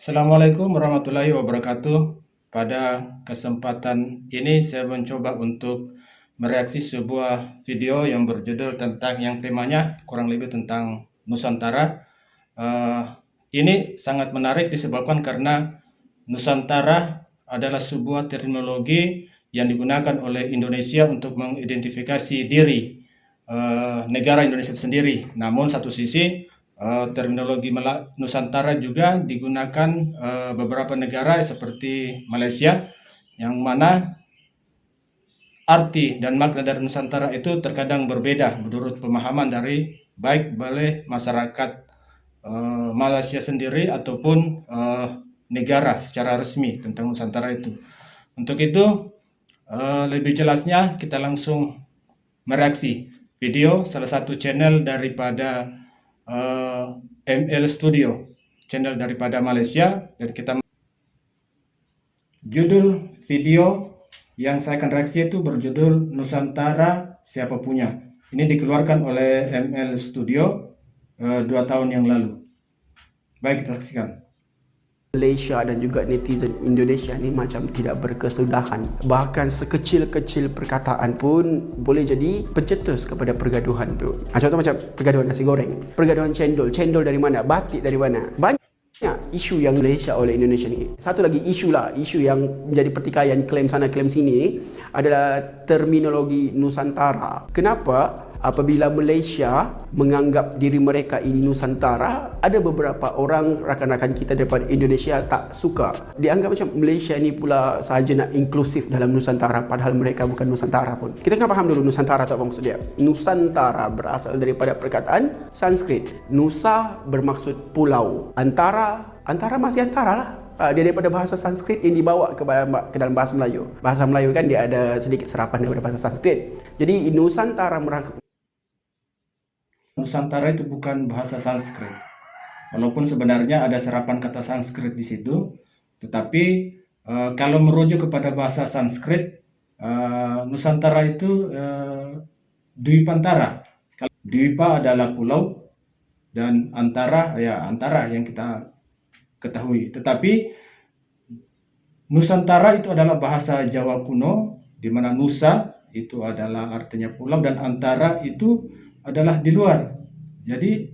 Assalamualaikum warahmatullahi wabarakatuh. Pada kesempatan ini saya mencoba untuk mereaksi sebuah video yang berjudul tentang yang temanya kurang lebih tentang Nusantara. Eh, ini sangat menarik disebabkan karena Nusantara adalah sebuah terminologi yang digunakan oleh Indonesia untuk mengidentifikasi diri negara Indonesia itu sendiri. Namun satu sisi terminologi Nusantara juga digunakan beberapa negara seperti Malaysia, yang mana arti dan makna dari Nusantara itu terkadang berbeda menurut pemahaman dari baik oleh masyarakat Malaysia sendiri ataupun negara secara resmi tentang Nusantara itu. Untuk itu lebih jelasnya kita langsung mereaksi video salah satu channel daripada ML Studio, channel daripada Malaysia, dan kita judul video yang saya akan reaksi itu berjudul Nusantara Siapa Punya. Ini dikeluarkan oleh ML Studio 2 tahun yang lalu. Baik, kita saksikan. Malaysia dan juga netizen Indonesia ni macam tidak berkesudahan. Bahkan sekecil-kecil perkataan pun boleh jadi pencetus kepada pergaduhan tu. Contoh macam pergaduhan nasi goreng, pergaduhan cendol. Cendol dari mana? Batik dari mana? Banyak isu yang Malaysia oleh Indonesia ni. Satu lagi isu yang menjadi pertikaian klaim sana klaim sini adalah terminologi Nusantara. Kenapa? Apabila Malaysia menganggap diri mereka ini Nusantara, ada beberapa orang rakan-rakan kita daripada Indonesia tak suka. Dianggap macam Malaysia ni pula sahaja nak inklusif dalam Nusantara, padahal mereka bukan Nusantara pun. Kita kena faham dulu Nusantara tu apa maksud dia. Nusantara berasal daripada perkataan Sanskrit. Nusa bermaksud pulau. Antara masih antara lah. Dia daripada bahasa Sanskrit yang dibawa ke dalam bahasa Melayu. Bahasa Melayu kan dia ada sedikit serapan daripada bahasa Sanskrit. Jadi Nusantara itu bukan bahasa Sanskrit. Walaupun sebenarnya ada serapan kata Sanskrit di situ, tetapi kalau merujuk kepada bahasa Sanskrit, Nusantara itu Dwipantara. Dwipa adalah pulau dan antara yang kita ketahui. Tetapi Nusantara itu adalah bahasa Jawa kuno, di mana Nusa itu adalah artinya pulau dan antara itu adalah di luar. Jadi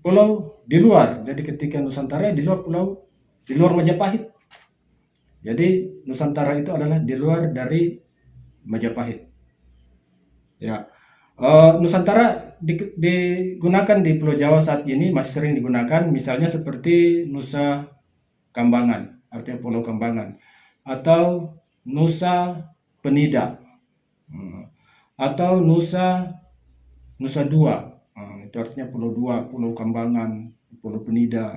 pulau di luar. Jadi ketika Nusantara di luar pulau, di luar Majapahit. Jadi Nusantara itu adalah di luar dari Majapahit. Ya. Nusantara digunakan di Pulau Jawa saat ini masih sering digunakan, misalnya seperti Nusa Kambangan, artinya Pulau Kambangan, atau Nusa Penida, atau Nusa Dua, itu artinya Pulau Dua, Pulau Kambangan, Pulau Penida.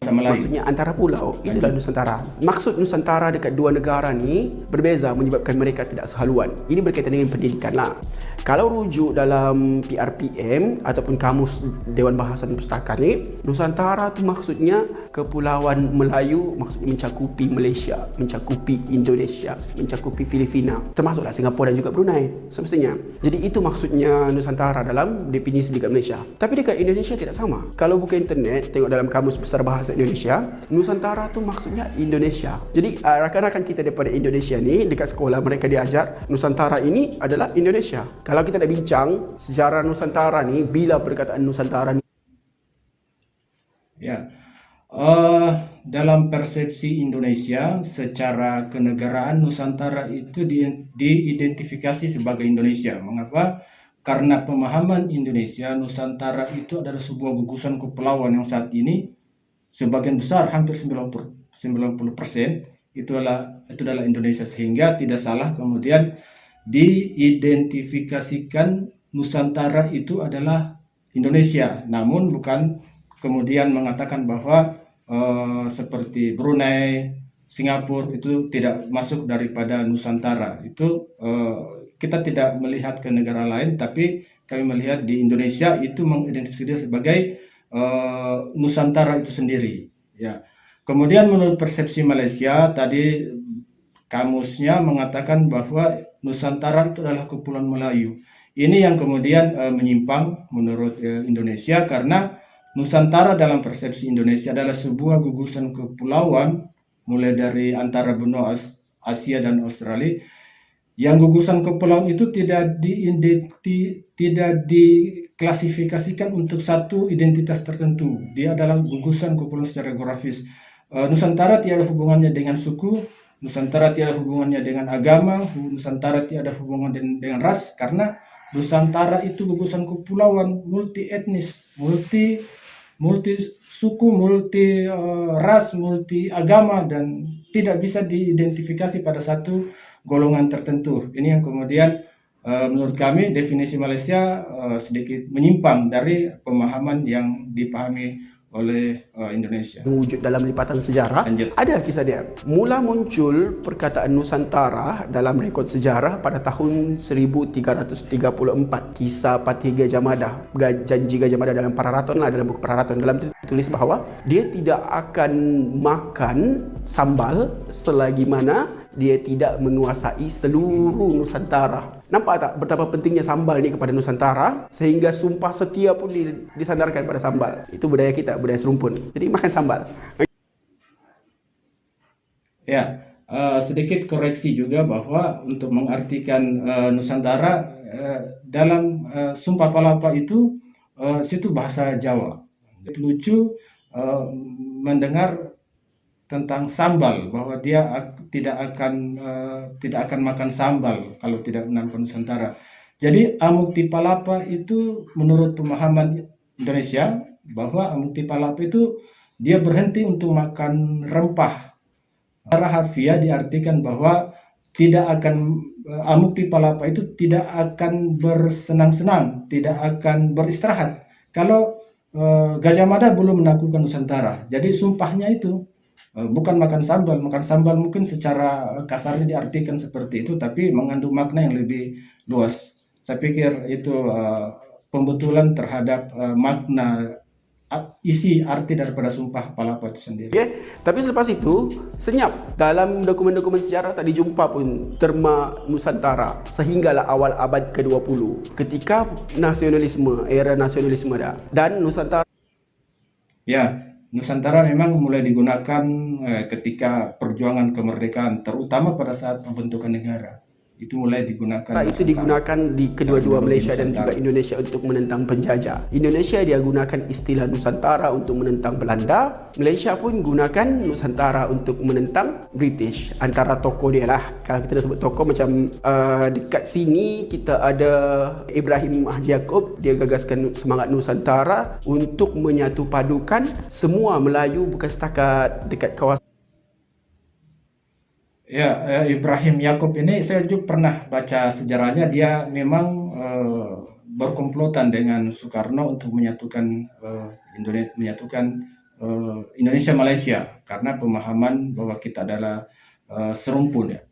maksudnya antara pulau, itulah Nusantara. Maksud Nusantara dekat dua negara ni berbeza menyebabkan mereka tidak sehaluan. Ini berkaitan dengan pendidikan lah. Kalau rujuk dalam PRPM ataupun Kamus Dewan Bahasa dan Pustaka ni, Nusantara tu maksudnya Kepulauan Melayu, maksudnya mencakupi Malaysia, mencakupi Indonesia, mencakupi Filipina, termasuklah Singapura dan juga Brunei semestinya. Jadi itu maksudnya Nusantara dalam definisi dekat Malaysia. Tapi dekat Indonesia tidak sama. Kalau buka internet, tengok dalam Kamus Besar Bahasa Indonesia, Nusantara tu maksudnya Indonesia. Jadi rakan-rakan kita daripada Indonesia ni dekat sekolah mereka diajar Nusantara ini adalah Indonesia. Kalau kita nak bincang sejarah Nusantara ni, bila perkataan Nusantara ni dalam persepsi Indonesia secara kenegaraan, Nusantara itu diidentifikasi sebagai Indonesia. Mengapa? Karena pemahaman Indonesia, Nusantara itu adalah sebuah gugusan kepulauan yang saat ini sebagian besar, hampir 90% itu adalah Indonesia, sehingga tidak salah kemudian diidentifikasikan Nusantara itu adalah Indonesia, namun bukan kemudian mengatakan bahwa seperti Brunei, Singapura itu tidak masuk daripada Nusantara. Itu kita tidak melihat ke negara lain, tapi kami melihat di Indonesia itu mengidentifikasi sebagai Nusantara itu sendiri. Ya. Kemudian menurut persepsi Malaysia, tadi kamusnya mengatakan bahwa Nusantara itu adalah Kepulauan Melayu. Ini yang kemudian menyimpang menurut Indonesia, karena Nusantara dalam persepsi Indonesia adalah sebuah gugusan kepulauan mulai dari antara benua Asia dan Australia. Yang gugusan kepulauan itu tidak diklasifikasikan untuk satu identitas tertentu. Dia adalah gugusan kepulauan secara geografis. Nusantara tiada hubungannya dengan suku, Nusantara tiada hubungannya dengan agama, Nusantara tiada hubungan dengan ras, karena Nusantara itu gugusan kepulauan multi etnis, multi suku, multi ras, multi agama, dan tidak bisa diidentifikasi pada satu golongan tertentu. Ini yang kemudian menurut kami definisi Malaysia sedikit menyimpang dari pemahaman yang dipahami oleh Indonesia. Wujud dalam lipatan sejarah. Lanjut. Ada kisah dia. Mula muncul perkataan Nusantara dalam rekod sejarah pada tahun 1334. Kisah Patih Gajah Mada, janji Gajah Mada dalam Pararaton lah, dalam buku Pararaton. Dalam itu ditulis bahawa dia tidak akan makan sambal selagi mana dia tidak menguasai seluruh Nusantara. Nampak tak betapa pentingnya sambal ni kepada Nusantara, sehingga sumpah setia pun disandarkan pada sambal. Itu budaya kita, budaya serumpun. Jadi makan sambal. Ya, sedikit koreksi juga bahwa untuk mengartikan Nusantara dalam Sumpah Palapa itu situ bahasa Jawa. Lucu mendengar tentang sambal, bahwa dia tidak akan makan sambal kalau tidak menangkap Nusantara. Jadi Amuk Tipalapa itu menurut pemahaman Indonesia bahwa Amuk Tipalapa itu dia berhenti untuk makan rempah. Secara harfiah diartikan bahwa Amuk Tipalapa itu tidak akan bersenang-senang, tidak akan beristirahat kalau Gajah Mada belum menaklukkan Nusantara. Jadi sumpahnya itu bukan makan sambal. Makan sambal mungkin secara kasarnya diartikan seperti itu, tapi mengandung makna yang lebih luas. Saya pikir itu pembetulan terhadap makna isi arti daripada Sumpah Palapa itu sendiri. Okay. Tapi selepas itu, senyap dalam dokumen-dokumen sejarah tak dijumpa pun terma Nusantara sehinggalah awal abad ke-20 ketika era nasionalisme dah. Dan Nusantara, ya, Nusantara memang mulai digunakan ketika perjuangan kemerdekaan, terutama pada saat pembentukan negara. Itu mulai digunakan. Itu digunakan di kedua-dua Malaysia dan juga Indonesia untuk menentang penjajah. Indonesia dia gunakan istilah Nusantara untuk menentang Belanda. Malaysia pun gunakan Nusantara untuk menentang British. Antara tokoh dia lah. Kalau kita dah sebut tokoh, macam dekat sini kita ada Ibrahim Haji Yaakob. Dia gagaskan semangat Nusantara untuk menyatu padukan semua Melayu, bukan setakat dekat kawasan. Ya, Ibrahim Yaakob ini saya juga pernah baca sejarahnya. Dia memang berkomplotan dengan Soekarno untuk menyatukan Indonesia Malaysia, karena pemahaman bahwa kita adalah serumpun, ya.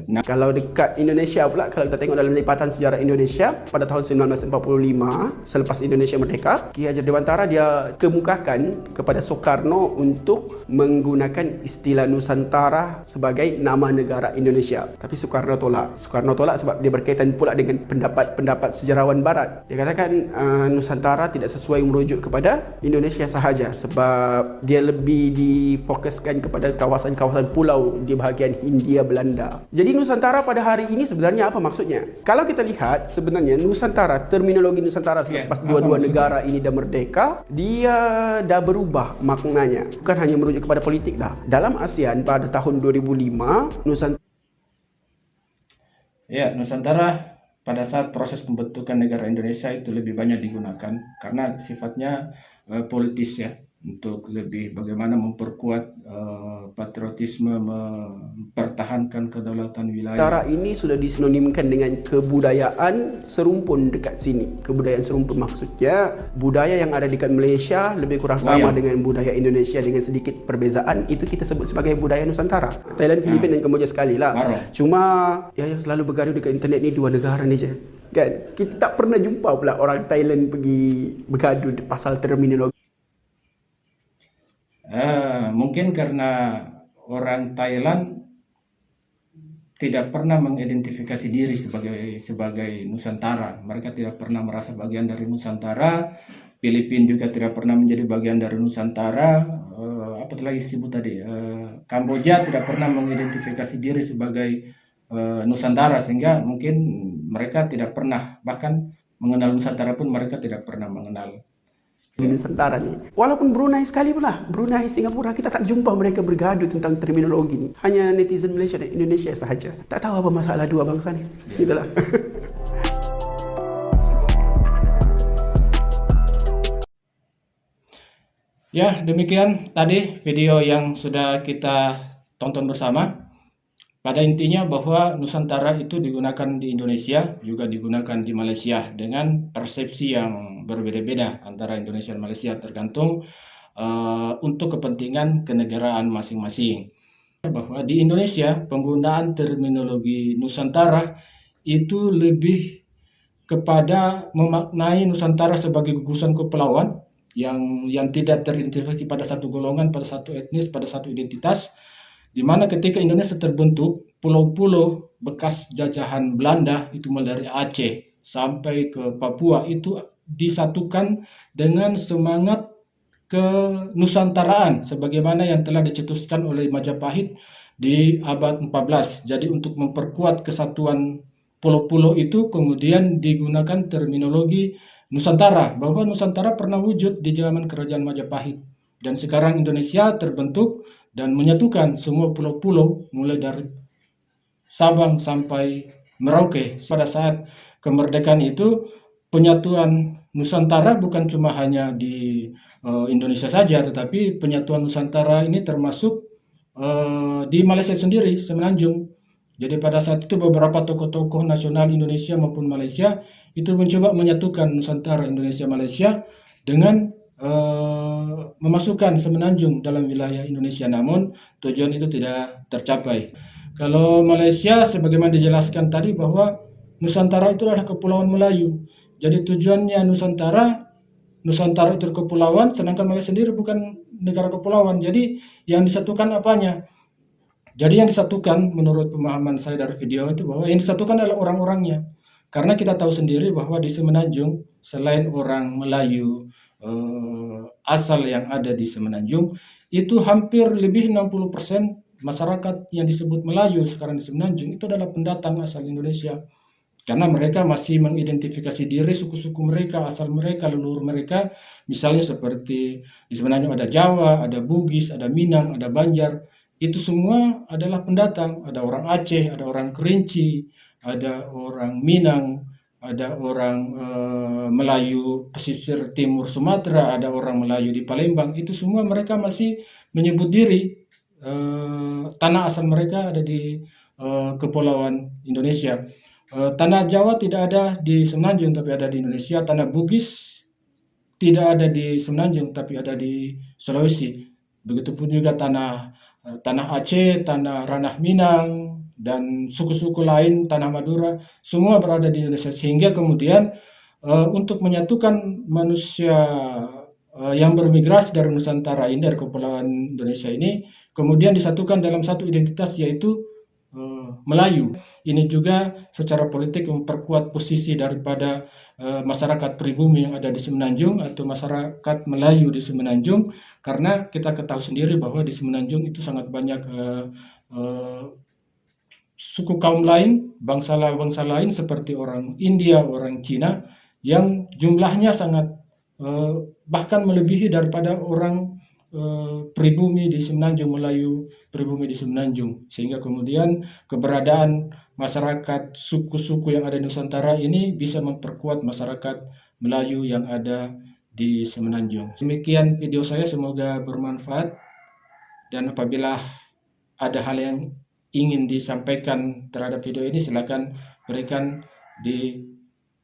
Nah, kalau dekat Indonesia pula, kalau kita tengok dalam lipatan sejarah Indonesia pada tahun 1945 selepas Indonesia merdeka, Ki Hajar Dewantara dia kemukakan kepada Soekarno untuk menggunakan istilah Nusantara sebagai nama negara Indonesia. Tapi Soekarno tolak. Sebab dia berkaitan pula dengan pendapat sejarawan barat. Dia katakan Nusantara tidak sesuai merujuk kepada Indonesia sahaja, sebab dia lebih difokuskan kepada kawasan-kawasan pulau di bahagian Hindia Belanda. Jadi Nusantara pada hari ini sebenarnya apa maksudnya? Kalau kita lihat sebenarnya Nusantara, terminologi Nusantara selepas dua-dua negara ini dah merdeka, dia dah berubah maknanya. Bukan hanya merujuk kepada politik dah. Dalam ASEAN pada tahun 2005, Nusantara pada saat proses pembentukan negara Indonesia itu lebih banyak digunakan karena sifatnya politis, ya, untuk lebih bagaimana memperkuat patriotisme, mempertahankan kedaulatan wilayah. Nusantara ini sudah disinonimkan dengan kebudayaan serumpun dekat sini. Kebudayaan serumpun maksudnya budaya yang ada dekat Malaysia lebih kurang sama dengan budaya Indonesia dengan sedikit perbezaan. Itu kita sebut sebagai budaya Nusantara. Thailand, Filipina dan Kemboja sekali lah. Cuma yang selalu bergaduh dekat internet ni dua negara ni je. Kan? Kita tak pernah jumpa pula orang Thailand pergi bergaduh pasal terminologi. Mungkin karena orang Thailand tidak pernah mengidentifikasi diri sebagai Nusantara. Mereka tidak pernah merasa bagian dari Nusantara. Filipina juga tidak pernah menjadi bagian dari Nusantara. Apa lagi disebut tadi? Kamboja tidak pernah mengidentifikasi diri sebagai Nusantara, sehingga mungkin mereka tidak pernah bahkan mengenal Nusantara pun mereka tidak pernah mengenal. Di Nusantara nih. Walaupun Brunei sekali pula, Brunei, Singapura, kita tak jumpa mereka bergaduh tentang terminologi ni. Hanya netizen Malaysia dan Indonesia sahaja. Tak tahu apa masalah dua bangsa ni. Itulah. Ya, demikian tadi video yang sudah kita tonton bersama. Pada intinya bahwa Nusantara itu digunakan di Indonesia, juga digunakan di Malaysia dengan persepsi yang berbeda-beda antara Indonesia dan Malaysia, tergantung untuk kepentingan kenegaraan masing-masing. Bahwa di Indonesia penggunaan terminologi Nusantara itu lebih kepada memaknai Nusantara sebagai gugusan kepulauan yang tidak teridentifikasi pada satu golongan, pada satu etnis, pada satu identitas, di mana ketika Indonesia terbentuk, pulau-pulau bekas jajahan Belanda itu mulai dari Aceh sampai ke Papua itu disatukan dengan semangat kenusantaraan sebagaimana yang telah dicetuskan oleh Majapahit di abad 14. Jadi untuk memperkuat kesatuan pulau-pulau itu kemudian digunakan terminologi Nusantara, bahwa Nusantara pernah wujud di zaman kerajaan Majapahit dan sekarang Indonesia terbentuk dan menyatukan semua pulau-pulau mulai dari Sabang sampai Merauke. Pada saat kemerdekaan itu penyatuan Nusantara bukan cuma hanya di Indonesia saja, tetapi penyatuan Nusantara ini termasuk di Malaysia sendiri, Semenanjung. Jadi pada saat itu beberapa tokoh-tokoh nasional Indonesia maupun Malaysia itu mencoba menyatukan Nusantara Indonesia Malaysia dengan memasukkan Semenanjung dalam wilayah Indonesia, namun tujuan itu tidak tercapai. Kalau Malaysia sebagaimana dijelaskan tadi bahwa Nusantara itu adalah kepulauan Melayu. Jadi tujuannya Nusantara itu kepulauan, sedangkan Malaysia sendiri bukan negara kepulauan. Jadi yang disatukan apanya? Jadi yang disatukan menurut pemahaman saya dari video itu bahwa yang disatukan adalah orang-orangnya. Karena kita tahu sendiri bahwa di Semenanjung selain orang Melayu asal yang ada di Semenanjung, itu hampir lebih 60% masyarakat yang disebut Melayu sekarang di Semenanjung itu adalah pendatang asal Indonesia. Karena mereka masih mengidentifikasi diri suku-suku mereka, asal mereka, leluhur mereka. Misalnya seperti di Semenanjung ada Jawa, ada Bugis, ada Minang, ada Banjar. Itu semua adalah pendatang. Ada orang Aceh, ada orang Kerinci, ada orang Minang, ada orang Melayu pesisir timur Sumatera, ada orang Melayu di Palembang. Itu semua mereka masih menyebut diri tanah asal mereka ada di Kepulauan Indonesia. Tanah Jawa tidak ada di Semenanjung tapi ada di Indonesia. Tanah Bugis tidak ada di Semenanjung tapi ada di Sulawesi. Begitupun juga tanah Aceh, tanah Ranah Minang, dan suku-suku lain, tanah Madura, semua berada di Indonesia. Sehingga kemudian untuk menyatukan manusia yang bermigrasi dari Nusantara ini, dari Kepulauan Indonesia ini, kemudian disatukan dalam satu identitas yaitu Melayu. Ini juga secara politik memperkuat posisi daripada masyarakat pribumi yang ada di Semenanjung atau masyarakat Melayu di Semenanjung, karena kita ketahui sendiri bahwa di Semenanjung itu sangat banyak suku kaum lain, bangsa lain seperti orang India, orang Cina yang jumlahnya sangat bahkan melebihi daripada orang pribumi di Semenanjung, Melayu pribumi di Semenanjung, sehingga kemudian keberadaan masyarakat suku-suku yang ada di Nusantara ini bisa memperkuat masyarakat Melayu yang ada di Semenanjung. Demikian video saya, semoga bermanfaat, dan apabila ada hal yang ingin disampaikan terhadap video ini silakan berikan di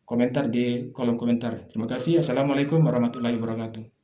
komentar di kolom komentar. Terima kasih. Assalamualaikum warahmatullahi wabarakatuh.